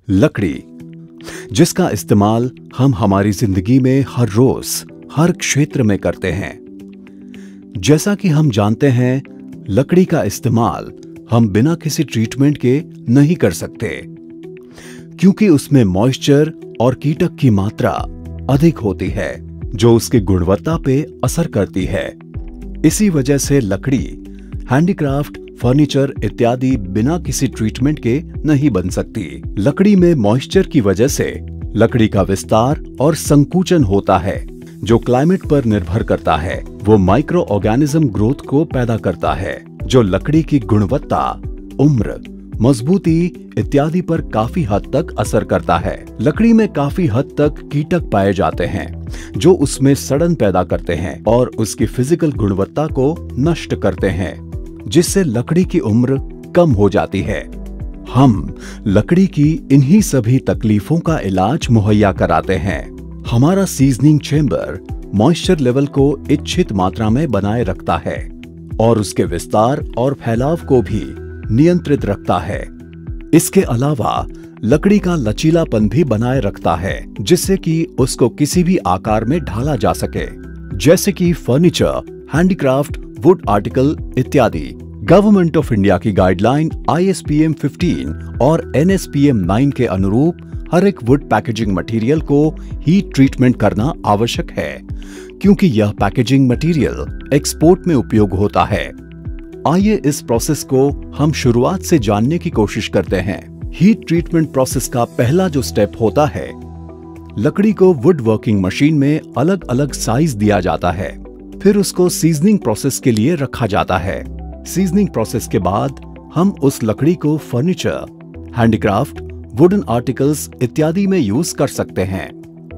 लकड़ी, जिसका इस्तेमाल हम हमारी जिंदगी में हर रोज हर क्षेत्र में करते हैं। जैसा कि हम जानते हैं, लकड़ी का इस्तेमाल हम बिना किसी ट्रीटमेंट के नहीं कर सकते, क्योंकि उसमें मॉइस्चर और कीटक की मात्रा अधिक होती है, जो उसकी गुणवत्ता पे असर करती है। इसी वजह से लकड़ी, हैंडीक्राफ्ट, फर्नीचर इत्यादि बिना किसी ट्रीटमेंट के नहीं बन सकती। लकड़ी में मॉइस्चर की वजह से लकड़ी का विस्तार और संकुचन होता है, जो क्लाइमेट पर निर्भर करता है। वो माइक्रो ऑर्गेनिज्म ग्रोथ को पैदा करता है, जो लकड़ी की गुणवत्ता, उम्र, मजबूती इत्यादि पर काफी हद तक असर करता है। लकड़ी में काफी हद तक कीटक पाए जाते हैं, जो उसमें सड़न पैदा करते हैं और उसकी फिजिकल गुणवत्ता को नष्ट करते हैं, जिससे लकड़ी की उम्र कम हो जाती है। हम लकड़ी की इन्हीं सभी तकलीफों का इलाज मुहैया कराते हैं। हमारा सीजनिंग चेंबर मॉइस्चर लेवल को इच्छित मात्रा में बनाए रखता है और उसके विस्तार और फैलाव को भी नियंत्रित रखता है। इसके अलावा लकड़ी का लचीलापन भी बनाए रखता है, जिससे कि उसको किसी भी आकार में ढाला जा सके, जैसे कि फर्नीचर, हैंडीक्राफ्ट, वुड आर्टिकल इत्यादि। गवर्नमेंट ऑफ इंडिया की गाइडलाइन ISPM 15 और NSPM 9 के अनुरूप हर एक वुड पैकेजिंग मटेरियल को हीट ट्रीटमेंट करना आवश्यक है, क्योंकि यह पैकेजिंग मटेरियल एक्सपोर्ट में उपयोग होता है। आइए इस प्रोसेस को हम शुरुआत से जानने की कोशिश करते हैं। हीट ट्रीटमेंट प्रोसेस का पहला जो स्टेप होता है, लकड़ी को वुड वर्किंग मशीन में अलग अलग साइज दिया जाता है। फिर उसको सीजनिंग प्रोसेस के लिए रखा जाता है। सीजनिंग प्रोसेस के बाद हम उस लकड़ी को फर्नीचर, हैंडीक्राफ्ट, वुडन आर्टिकल्स इत्यादि में यूज कर सकते हैं।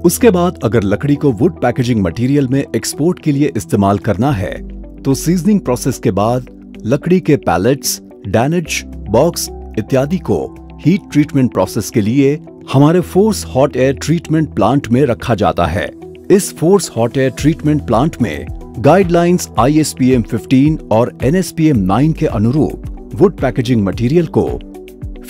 उसके बाद अगर लकड़ी को वुड पैकेजिंग मटेरियल में एक्सपोर्ट के लिए इस्तेमाल करना है, तो सीजनिंग प्रोसेस के बाद लकड़ी के पैलेट्स, डैनिश, बॉक्स इत्यादि को हीट ट्रीटमेंट प्रोसेस के लिए हमारे force hot air treatment plant में रखा जाता है। इस force hot air treatment plant में गाइडलाइंस ISPM 15 और NSPM 9 के अनुरूप वुड पैकेजिंग मटेरियल को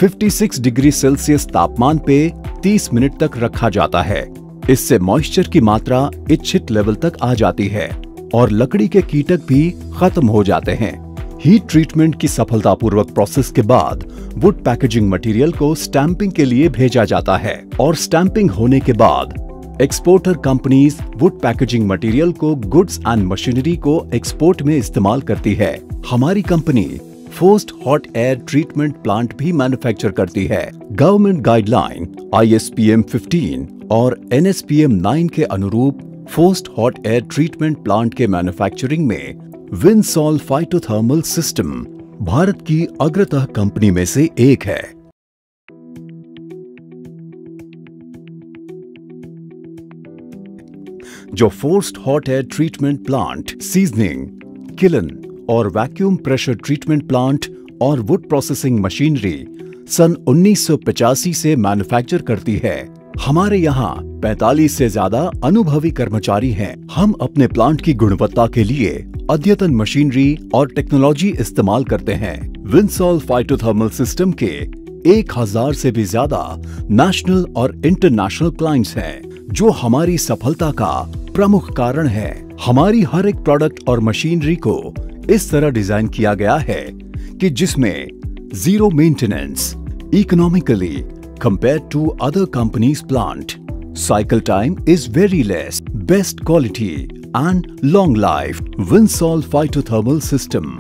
56 डिग्री सेल्सियस तापमान पे 30 मिनट तक रखा जाता है। इससे मॉइस्चर की मात्रा इच्छित लेवल तक आ जाती है और लकड़ी के कीटक भी खत्म हो जाते हैं। हीट ट्रीटमेंट की सफलतापूर्वक प्रोसेस के बाद वुड पैकेजिंग मटेरियल को स्टैंपिंग के लिए भेजा जाता है और स्टैंपिंग होने के बाद exporter companies would packaging material को गुड्स एंड मशीनरी को एक्सपोर्ट में इस्तेमाल करती है। हमारी company forced hot air treatment plant भी मैन्युफैक्चर करती है। गवर्नमेंट गाइडलाइन ISPM 15 और NSPM 9 के अनुरूप forced hot air treatment plant के मैन्युफैक्चरिंग में विंसॉल फाइटोथर्मल सिस्टम भारत की अग्रतः कंपनी में से एक है। जो forced hot air treatment plant, seasoning, kiln और वैक्यूम प्रेशर ट्रीटमेंट प्लांट और वुड प्रोसेसिंग मशीनरी सन 1985 से मैन्युफैक्चर करती है। हमारे यहाँ 45 से ज्यादा अनुभवी कर्मचारी हैं। हम अपने प्लांट की गुणवत्ता के लिए अद्यतन मशीनरी और टेक्नोलॉजी इस्तेमाल करते हैं। विंसॉल फाइटोथर्मल सिस्टम के 1000 से भी ज्यादा नेशनल और इंटरनेशनल क्लाइंट्स हैं, जो हमारी सफलता का प्रमुख कारण है। हमारी हर एक प्रोडक्ट और मशीनरी को इस तरह डिजाइन किया गया है कि जिसमें zero maintenance, economically compared to other companies' plant. Cycle time is very less, best quality and long life. Winsol Phytothermal System.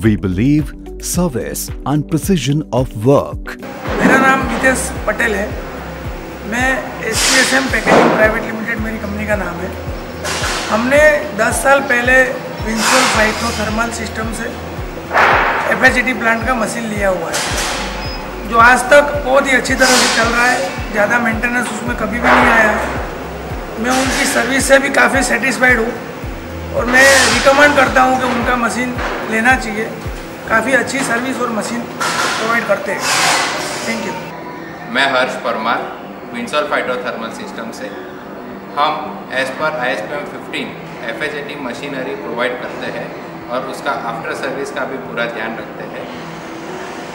We believe service and precision of work. मेरा नाम नितेश पटेल है। मैं SPSM पैकेजिंग प्राइवेट लिमिटेड मेरी company का नाम है। हमने 10 साल पहले विंसोल फाइटोथर्मल सिस्टम से FHT प्लांट का मशीन लिया हुआ है, जो आज तक बहुत ही अच्छी तरह से चल रहा है। ज़्यादा मेंटेनेंस उसमें कभी भी नहीं आया है। मैं उनकी सर्विस से भी काफ़ी सेटिस्फाइड हूँ और मैं रिकमेंड करता हूँ कि उनका मशीन लेना चाहिए। काफ़ी अच्छी सर्विस और मशीन प्रोवाइड करते हैं। Thank you. मैं हर्ष परमार, विंसोल फाइटोथर्मल सिस्टम से। हम as per ISPM 15 FHT machinery provide करते हैं और उसका आफ्टर सर्विस का भी पूरा ध्यान रखते हैं।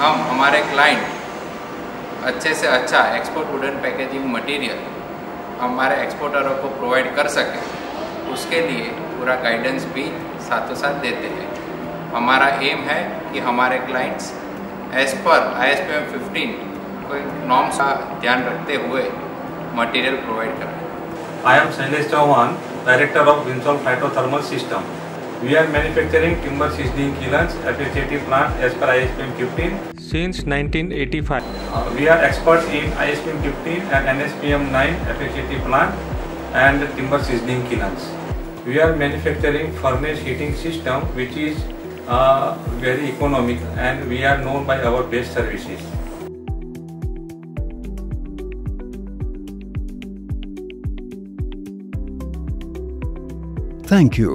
हम हमारे क्लाइंट अच्छे से अच्छा एक्सपोर्ट वुडन पैकेजिंग मटेरियल हमारे एक्सपोर्टरों को प्रोवाइड कर सकें, उसके लिए पूरा गाइडेंस भी साथों साथ देते हैं। हमारा एम है कि हमारे क्लाइंट्स एज पर ISPM 15 कोई नॉर्म्स का ध्यान रखते हुए मटेरियल प्रोवाइड करें। I am Shailesh Chauhan, Director of Winsol Phytothermal System. We are manufacturing timber seasoning kilns FHT plant as per ISPM 15 since 1985. We are experts in ISPM 15 and NSPM 9 FHT plant and timber seasoning kilns. We are manufacturing furnace heating system which is very economic, and we are known by our best services. Thank you.